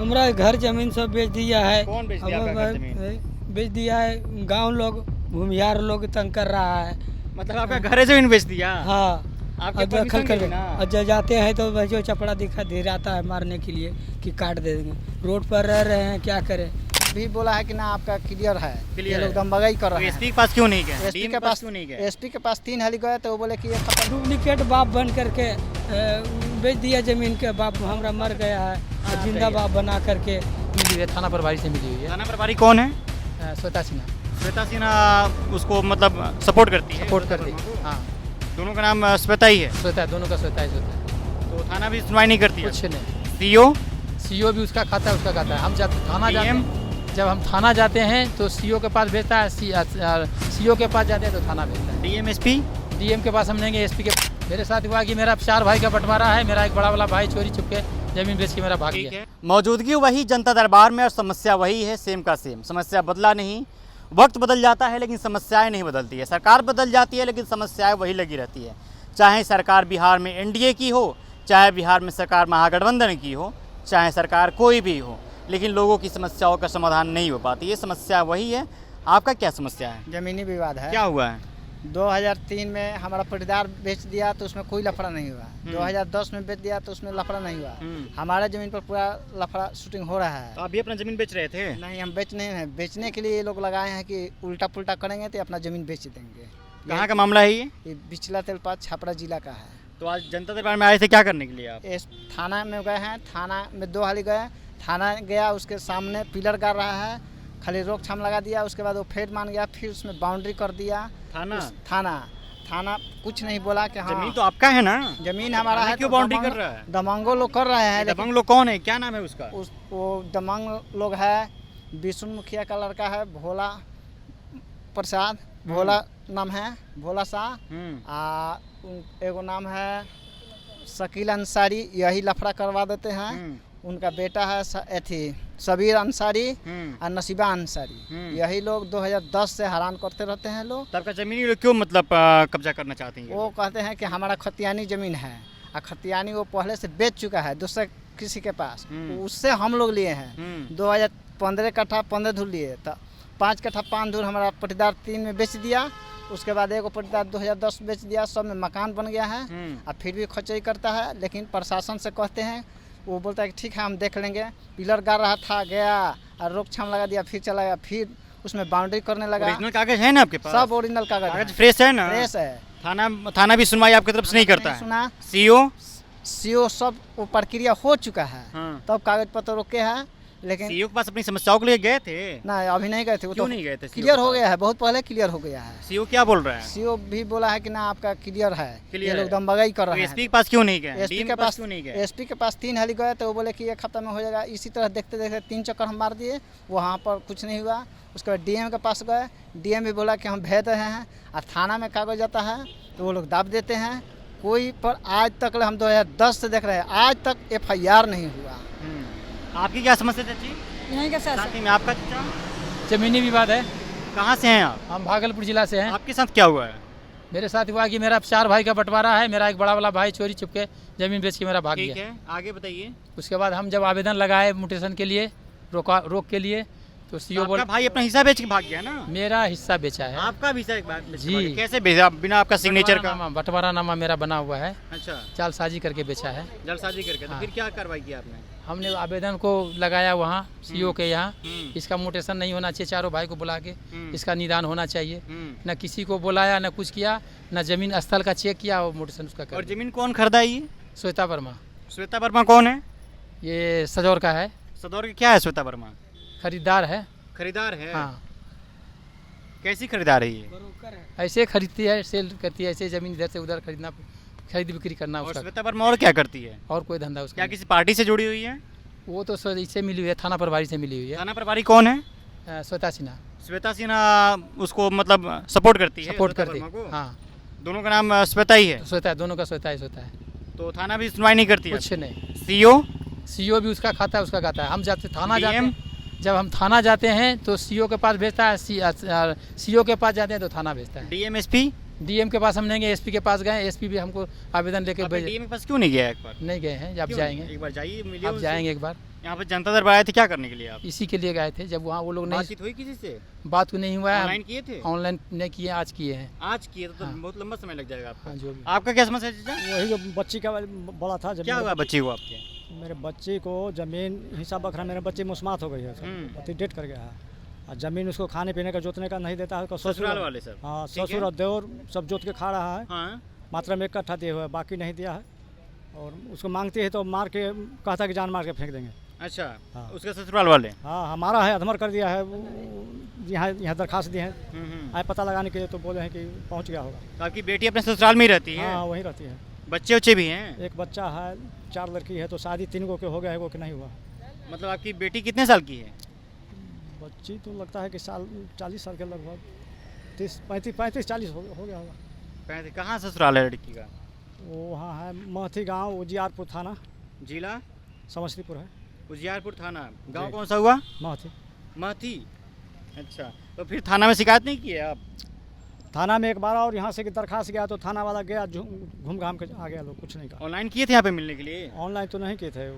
हमारा घर जमीन सब बेच दिया है। कौन बेच दिया आपका घर जमीन? बेच दिया है, गांव लोग भूमियार लोग तंग कर रहा है। मतलब आपका घर है जमीन बेच दिया? हाँ, आपके और दखल परमिशन कर मिली ना? और जब जाते हैं तो वही जो चपड़ा दिखा दे जाता है मारने के लिए कि काट दे देंगे। रोड पर रह रहे हैं, क्या करें। भी बोला है कि ना आपका क्लियर है, क्लियर ये है। लोग दमबगाई कर तो रहे एसपी हैं। के पास क्यों नहीं गए? एसपी डीएम के पास क्यों नहीं गए? एसपी के पास 3 हाली गए तो वो बोले कि ये खत्म। डुप्लीकेट बाप बन करके बेच दिया जमीन के। बाप हमारा मर गया है और जिंदा बाप बना करके मिली हुई है, थाना प्रभारी से मिली हुई है। थाना प्रभारी कौन है? श्वेता सिन्हा श्वेता सिन्हा उसको मतलब सपोर्ट करती है? सपोर्ट करती है। हाँ, दोनों का नाम श्वेता ही है? श्वेता, दोनों का श्वेता है। तो थाना भी सुनवाई नहीं करती है? कुछ नहीं, सीओ सीओ भी उसका खाता है, उसका खाता है। हम जब थाना जाते DM? हैं, जब हम थाना जाते हैं तो सीओ के पास भेजता है, सीओ के पास जाते हैं तो थाना भेजता है। DM SP? डीएम के पास हम लेंगे, एसपी के। मेरे साथ हुआ कि मेरा 4 भाई का बंटवारा है, मेरा एक बड़ा वाला भाई चोरी चुपके जमीन बेच के मेरा भाग ठीक गया। है, मौजूदगी वही जनता दरबार में और समस्या वही है, सेम का सेम। समस्या बदला नहीं, वक्त बदल जाता है लेकिन समस्याएं नहीं बदलती है। सरकार बदल जाती है लेकिन समस्याएं वही लगी रहती है। चाहे सरकार बिहार में एनडीए की हो, चाहे बिहार में सरकार महागठबंधन की हो, चाहे सरकार कोई भी हो, लेकिन लोगों की समस्याओं का समाधान नहीं हो पाती। ये समस्या वही है। आपका क्या समस्या है? जमीनी विवाद है। क्या हुआ है? 2003 में हमारा पट्टीदार बेच दिया तो उसमें कोई लफड़ा नहीं हुआ। 2010 में बेच दिया तो उसमें लफड़ा नहीं हुआ। हमारा जमीन पर पूरा लफड़ा शूटिंग हो रहा है। तो आप भी अपना जमीन बेच रहे थे? नहीं, हम बेचने हैं, बेचने के लिए ये लोग लगाए हैं कि उल्टा पुल्टा करेंगे तो अपना जमीन बेच देंगे। कहाँ का मामला है ये? बिचला तेलपात छपरा जिला का है। तो आज जनता दरबार में आए थे, क्या करने के लिए आप? इस थाना में गए हैं, थाना में 2 हाली गए। थाना गया, उसके सामने पिलर गाड़ रहा है, खाली रोकथाम लगा दिया। उसके बाद वो फेर मान गया, फिर उसमें बाउंड्री कर दिया। थाना कुछ नहीं बोला कि हाँ जमीन तो आपका है ना? जमीन हमारा है। क्यों तो बाउंड्री कर रहा है? दमंगो लोग कर रहे हैं। दबंग लोग कौन है? क्या नाम है उसका? वो दमंग लोग है, विष्णु मुखिया का लड़का है, भोला प्रसाद, भोला नाम है, भोला शाह। एगो नाम है शकील अंसारी, यही लफड़ा करवा देते हैं। उनका बेटा है अथी सबीर अंसारी और नसीबा अंसारी। यही लोग 2010 से हैरान करते रहते हैं लोग। तब का जमीन लोग क्यों मतलब कब्जा करना चाहते हैं? वो कहते हैं कि हमारा खतियानी जमीन है, और खतियानी वो पहले से बेच चुका है दूसरे किसी के पास। उससे हम लोग लिए हैं 2015 कट्ठा 15 धूर लिए, तो 5 कट्ठा 5 धूर हमारा पट्टीदार 3 में बेच दिया। उसके बाद एगो पट्टीदार 2010 बेच दिया, सब में मकान बन गया है। और फिर भी खचई करता है, लेकिन प्रशासन से कहते हैं, वो बोलता है कि ठीक है हम देख लेंगे। पिलर गाड़ रहा था, गया और रोकथाम लगा दिया, फिर चला गया, फिर उसमें बाउंड्री करने लगा। ओरिजिनल कागज है ना आपके पास? सब ओरिजिनल कागज फ्रेश है ना? फ्रेश है। थाना भी सुनवाई आपकी तरफ से नहीं करता है? सुना, सीओ सब वो प्रक्रिया हो चुका है। हाँ। तब कागज पत्र रोके है, लेकिन सीओ के पास अपनी समस्याओं के लिए गए थे? ना, अभी नहीं गए थे। वो क्यों तो नहीं गए थे? क्लियर हो गया है, बहुत पहले क्लियर हो गया है। सीओ क्या बोल रहा है? सीओ भी बोला है कि ना आपका क्लियर है, ये है। लोग दमबगाई कर रहे हैं। एसपी के पास क्यों नहीं गए? एसपी के पास क्यों नहीं गए? एसपी के पास 3 हाली गए तो वो बोले कि 1 हफ्ता में हो जाएगा। इसी तरह देखते देखते 3 चक्कर हम मार दिए, वहाँ पर कुछ नहीं हुआ। उसके बाद डीएम के पास गए, डीएम भी बोला कि हम भेज रहे हैं। और थाना में कागज जाता है तो वो लोग दाब देते हैं। कोई पर आज तक हम 2010 से देख रहे हैं, आज तक FIR नहीं हुआ। आपकी क्या समस्या चाची? यहीं के साथ साथ ही में आपका चाचा? जमीनी विवाद है। कहाँ से हैं आप? हम भागलपुर जिला से हैं। आपके साथ क्या हुआ है? मेरे साथ हुआ कि मेरा 4 भाई का बंटवारा है, मेरा एक बड़ा वाला भाई चोरी चुपके जमीन बेच के मेरा भाग ठीक गया। है, आगे बताइए। उसके बाद हम जब आवेदन लगाए म्यूटेशन के लिए, रोक के लिए, तो सीओ आपका बोल भाई अपना हिस्सा बेच के भाग गया ना? मेरा हिस्सा बेचा है। आपका भी हिस्सा बेच के जी। भाग गया। कैसे भेजा बिना आपका सिग्नेचर का? बंटवारा नामा मेरा बना हुआ है, अच्छा, जालसाजी करके बेचा है। जलसाजी करके। तो हाँ। फिर क्या कार्रवाई की आपने? हमने आवेदन को लगाया वहाँ सीओ के यहाँ। इसका म्यूटेशन नहीं होना चाहिए, चारों भाई को बुला के इसका निदान होना चाहिए। न किसी को बुलाया, न कुछ किया, न जमीन स्थल का चेक किया, और म्यूटेशन उसका कर और दिया। जमीन कौन खरीदा ये? श्वेता वर्मा, श्वेता वर्मा कौन है? ये सजौर का है, सदौर की क्या है श्वेता वर्मा? खरीदार है। खरीदार है? हाँ, कैसी खरीदार है ये? ऐसे खरीदती है, सेल करती है, ऐसे जमीन इधर से उधर खरीदना, खरीद बिक्री करना और उसका। श्वेता वर्मा और क्या करती है? और कोई धंधा उसका क्या नहीं। किसी पार्टी से जुड़ी हुई है? वो तो इससे मिली हुई है, थाना प्रभारी से मिली हुई है। थाना प्रभारी कौन है? श्वेता सिन्हा श्वेता सिन्हा उसको मतलब सपोर्ट करती है? सपोर्ट श्वेता करती वर्मा को? हाँ, दोनों का नाम श्वेता ही है? श्वेता है, दोनों का श्वेता है। तो थाना भी सुनवाई नहीं करती है? कुछ नहीं, सीओ भी उसका खाता है, उसका खाता है। हम जाते थाना जाते DM? हैं, जब हम थाना जाते हैं तो सीओ के पास भेजता है, सीओ के पास जाते हैं तो थाना भेजता है। DM SP? डीएम के पास हम लेंगे, एसपी के पास गए, एसपी भी हमको आवेदन लेके भेज डीएम के पास क्यों नहीं गया एक बार? नहीं गए हैं, अब क्यों? जाएंगे, एक बार जाइए, मिलिए अब उससे। जाएंगे एक बार। यहाँ पे जनता दरबार आए थे क्या करने के लिए आप? इसी के लिए गए थे। जब वहाँ वो लोग नहीं, बातचीत हुई किसी से? बात को नहीं हुआ है। ऑनलाइन किए थे? ऑनलाइन नहीं किए, आज किए हैं। आज किए तो हाँ। बहुत लंबा समय लग जाएगा आपका। हाँ, जो भी। आपका क्या समस्या है चाचा? वही जो बच्ची का बड़ा था, जब क्या हुआ बच्ची को आपके? मेरे बच्ची को जमीन हिसाब बखरा, मेरे बच्ची मुस्मात हो गई है, पति डेट कर गया है, और जमीन उसको खाने पीने का जोतने का नहीं देता है। उसका ससुराल वाले सब? हाँ, ठीक है। ससुर और देवर सब जोत के खा रहा है। हाँ। मात्रा में 1 कट्ठा दिए हुए है, बाकी नहीं दिया है। और उसको मांगती है तो मार के कहता कि जान मार के फेंक देंगे। अच्छा। हाँ। उसके ससुराल वाले? हाँ, हमारा है, अधमर कर दिया है। यहाँ दरखास्त दी है, आए पता लगाने के लिए, तो बोले हैं कि पहुँच गया होगा। तो आपकी बेटी अपने ससुराल में ही रहती है? हाँ, वहीं रहती है। बच्चे उच्चे भी हैं? एक बच्चा है, 4 लड़की है, तो शादी 3 गो के हो गया है, वो कि नहीं हुआ। मतलब आपकी बेटी कितने साल की है? बच्ची तो लगता है कि 40 साल के लगभग, 35-40 हो गया होगा। कहाँ ससुराल है लड़की का? वो वहाँ है महथी गांव, उजियारपुर थाना, जिला समस्तीपुर है। उजियारपुर थाना। गांव जी। कौन सा हुआ? महथी। महती। अच्छा, तो फिर थाना में शिकायत नहीं की है आप? थाना में एक बार और यहाँ से कि दरखास्त गया, तो थाना वाला गया, घूम घाम के आ गया, लोग कुछ नहीं कहा। ऑनलाइन किए थे यहाँ पे मिलने के लिए? ऑनलाइन तो नहीं किए थे,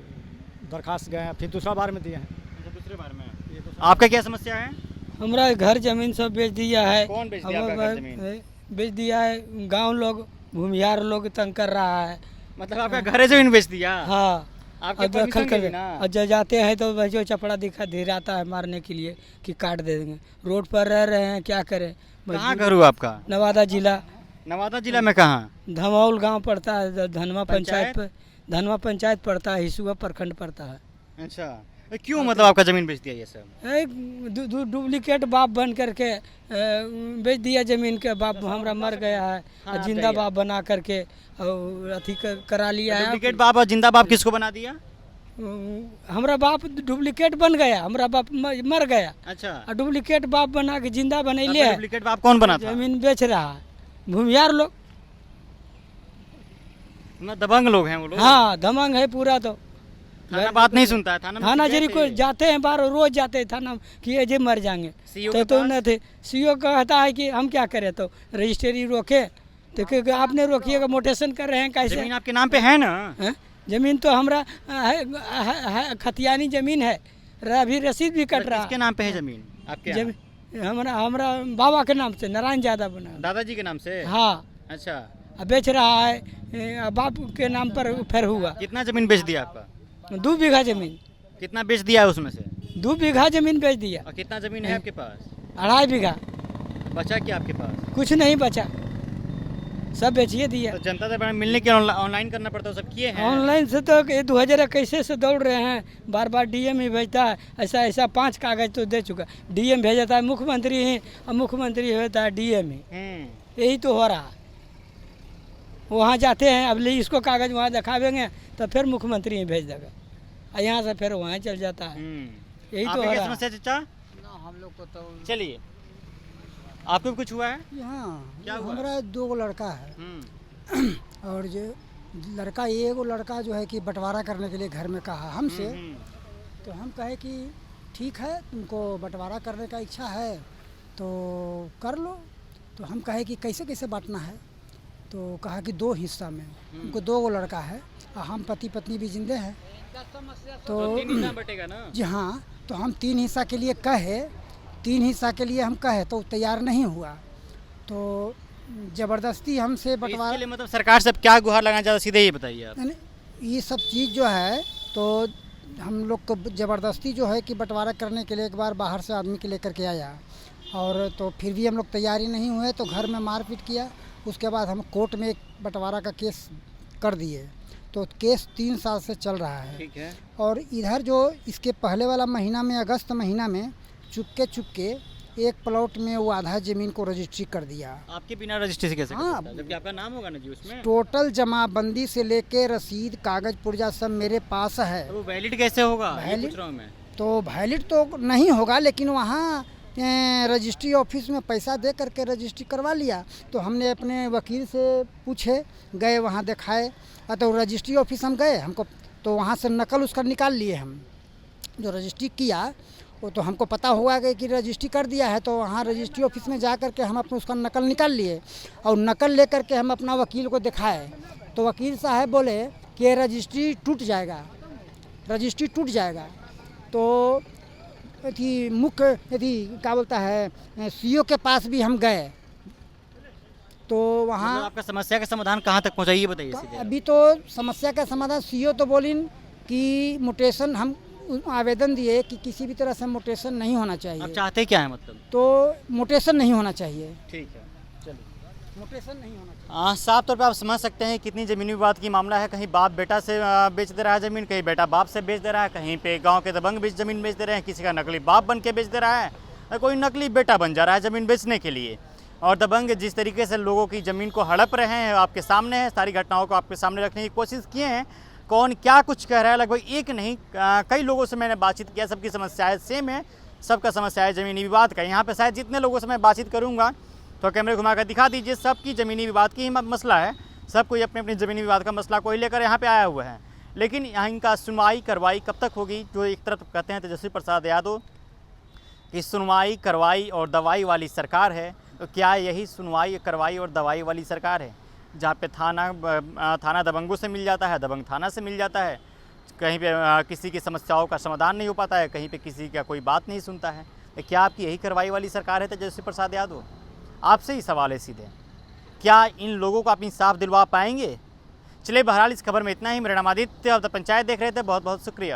दरखास्त गए, फिर दूसरा बार में दिए हैं। दूसरे बार में। आपका क्या समस्या है? हमारा घर जमीन सब बेच दिया है। कौन बेच दिया आपका घर जमीन? बेच दिया है, गांव लोग, भूमियार लोग तंग कर रहा है। मतलब आपका घर है जमीन बेच दिया? हाँ, आपके और दखल परमिशन कर मिली ना? और जब जाते हैं तो वही जो चपड़ा दिखा आता है मारने के लिए कि काट दे देंगे। रोड पर रह रहे हैं, क्या करें। कहाँ घर हुआ आपका? नवादा जिला, नवादा जिला में कहाँ? धमौल गांव पड़ता है, धनवा पंचायत? पंचायत, धनवा पंचायत पड़ता है, हिसुआ प्रखंड पड़ता है। अच्छा, क्यों मतलब आपका जमीन बेच दिया ये सब? एक डुप्लीकेट बाप बन करके बेच दिया जमीन के। बाप हमारा मर गया है, हाँ, और जिंदा बताइए। बाप बना करके और अथी करा लिया है। डुप्लीकेट बाप और जिंदा बाप किसको बना दिया? हमारा बाप डुप्लीकेट बन गया, हमारा बाप मर गया, अच्छा। और डुप्लीकेट बाप बना के जिंदा बनैले है। डुप्लीकेट बाप कौन बना था? जमीन बेच रहा है भूमियार लोग। ना दबंग लोग हैं वो लोग? हाँ, धमंग है पूरा। तो थाना बात नहीं सुनता है? थाना में थाना गए जरी थे? को जाते हैं, बार रोज जाते हैं थाना कि ये जे मर जाएंगे। सीओ तो के पास? न थे। सीओ कहता है कि हम क्या करें, तो रजिस्ट्री रोके, तो क्योंकि आपने रोकिएगा, मोटेशन कर रहे हैं कैसे। जमीन आपके नाम पे है ना? हैं? जमीन तो हमरा खतियानी जमीन है, अभी रसीद भी कट रहा किसके नाम पे है जमीन आपके यहाँ? जमीन हमारा हमारा बाबा के नाम से, नारायण यादव बना। दादाजी के नाम से? हाँ, अच्छा। अब बेच रहा है, बाप के नाम पर फिर हुआ। कितना जमीन बेच दिया आपका? 2 बीघा जमीन, कितना बेच दिया है उसमें से? 2 बीघा जमीन बेच दिया। और कितना जमीन है आपके पास? 2.5 बीघा, बचा क्या आपके पास? कुछ नहीं बचा, सब बेचिए दिया। तो जनता दरबार में मिलने के ऑनलाइन करना पड़ता है, सब किए हैं? ऑनलाइन से तो 2021 से दौड़ रहे हैं, बार बार डीएम ही भेजता है। ऐसा 5 कागज तो दे चुका, डीएम भेजता है, मुख्यमंत्री ही, और मुख्यमंत्री होता है डीएम ही। यही तो हो रहा है। वहाँ जाते हैं, अब इसको कागज वहाँ दिखावेंगे तो फिर मुख्यमंत्री ही भेज देगा, और यहाँ से फिर वहाँ चल जाता है। यही तो हो क्या रहा है। समस्या चाचा? हम लोग को तो चलिए, आपको भी कुछ हुआ है? हाँ, क्या हुआ? हमारा 2 लड़का है, और जो लड़का, एगो लड़का जो है कि बंटवारा करने के लिए घर में कहा हमसे। तो हम कहे कि ठीक है, तुमको बंटवारा करने का इच्छा है तो कर लो। तो हम कहे कि कैसे कैसे बांटना है, तो कहा कि 2 हिस्सा में। उनको 2 लड़का है, और हम पति पत्नी भी जिंदे हैं। तो 3 हिस्सा बटेगा ना? जी हाँ, तो हम 3 हिस्सा के लिए कहे, 3 हिस्सा के लिए हम कहे तो तैयार नहीं हुआ। तो ज़बरदस्ती हमसे तो बंटवारा, इसके लिए मतलब सरकार से क्या गुहार लगाना चाहता, सीधे ये बताइए आप। यानी ये सब चीज़ जो है, तो हम लोग को ज़बरदस्ती जो है कि बंटवारा करने के लिए एक बार बाहर से आदमी के लेकर के आया, और तो फिर भी हम लोग तैयारी नहीं हुए, तो घर में मारपीट किया। उसके बाद हम कोर्ट में एक बंटवारा का केस कर दिए, तो केस 3 साल से चल रहा है। ठीक है। और इधर जो इसके पहले वाला महीना में, अगस्त महीना में, चुपके एक प्लॉट में वो आधा ज़मीन को रजिस्ट्री कर दिया। आपके बिना रजिस्ट्री से कैसे कर हाँ। सकता है? जबकि आपका नाम होगा ना जी उसमें। टोटल जमाबंदी से लेके रसीद, कागज पुर्जा सब मेरे पास है। तो वो वैलिड कैसे होगा, ये वैलिड- पूछ रहा हूँ मैं। तो वैलिड तो नहीं होगा, लेकिन वहाँ रजिस्ट्री ऑफिस में पैसा दे करके रजिस्ट्री करवा लिया। तो हमने अपने वकील से पूछे, गए वहाँ दिखाए, तो रजिस्ट्री ऑफिस हम गए, हमको तो वहाँ से नकल उसका निकाल लिए। हम जो रजिस्ट्री किया वो तो हमको पता हुआ कि रजिस्ट्री कर दिया है, तो वहाँ रजिस्ट्री ऑफिस में जा कर के हम अपना उसका नकल निकाल लिए, और नकल ले करके हम अपना वकील को दिखाए। तो वकील साहब बोले कि ये रजिस्ट्री टूट जाएगा, रजिस्ट्री टूट जाएगा। तो थी मुख्य थी क्या बोलता है सीओ के पास भी हम गए तो वहाँ मतलब आपका समस्या का समाधान कहाँ तक पहुँचा ये बताइए सीधे। अभी तो समस्या का समाधान सीओ तो बोलिन कि म्यूटेशन हम आवेदन दिए कि किसी भी तरह से म्यूटेशन नहीं होना आप चाहिए, चाहते क्या है मतलब? तो म्यूटेशन नहीं होना चाहिए, ठीक है, चलिए। म्यूटेशन नहीं होना चाहिए। साफ तौर पे आप समझ सकते हैं कितनी ज़मीनी विवाद की मामला है। कहीं बाप बेटा से बेच दे रहा है ज़मीन, कहीं बेटा बाप से बेच दे रहा है, कहीं पे गांव के दबंग बीच ज़मीन बेच दे रहे हैं, किसी का नकली बाप बन के बेच दे रहा है, कोई नकली बेटा बन जा रहा है ज़मीन बेचने के लिए। और दबंग जिस तरीके से लोगों की ज़मीन को हड़प रहे हैं आपके सामने है, सारी घटनाओं को आपके सामने रखने की कोशिश किए हैं। कौन क्या कुछ कह रहा है, लगभग एक नहीं कई लोगों से मैंने बातचीत किया, सबकी समस्याएं सेम है, सबका समस्या है ज़मीनी विवाद का। यहाँ पे शायद जितने लोगों से मैं बातचीत करूँगा तो कैमरे घुमाकर दिखा दीजिए, सबकी ज़मीनी विवाद की ही मसला है, सब कोई अपने अपने ज़मीनी विवाद का मसला कोई लेकर यहाँ पे आया हुआ है। लेकिन यहाँ इनका सुनवाई कार्रवाई कब तक होगी? जो एक तरफ कहते हैं तेजस्वी प्रसाद यादव कि सुनवाई कार्रवाई और दवाई वाली सरकार है, तो क्या यही सुनवाई कार्रवाई और दवाई वाली सरकार है जहाँ पे थाना दबंगों से मिल जाता है, दबंग थाना से मिल जाता है, कहीं पे किसी की समस्याओं का समाधान नहीं हो पाता है, कहीं पे किसी का कोई बात नहीं सुनता है? तो क्या आपकी यही कार्रवाई वाली सरकार है तेजस्वी प्रसाद यादव? आपसे ही सवाल है सीधे, क्या इन लोगों को आप इंसाफ दिलवा पाएंगे? चलिए बहरहाल इस खबर में इतना ही। मेरा नाम आदित्य, अब तक पंचायत देख रहे थे, बहुत बहुत शुक्रिया।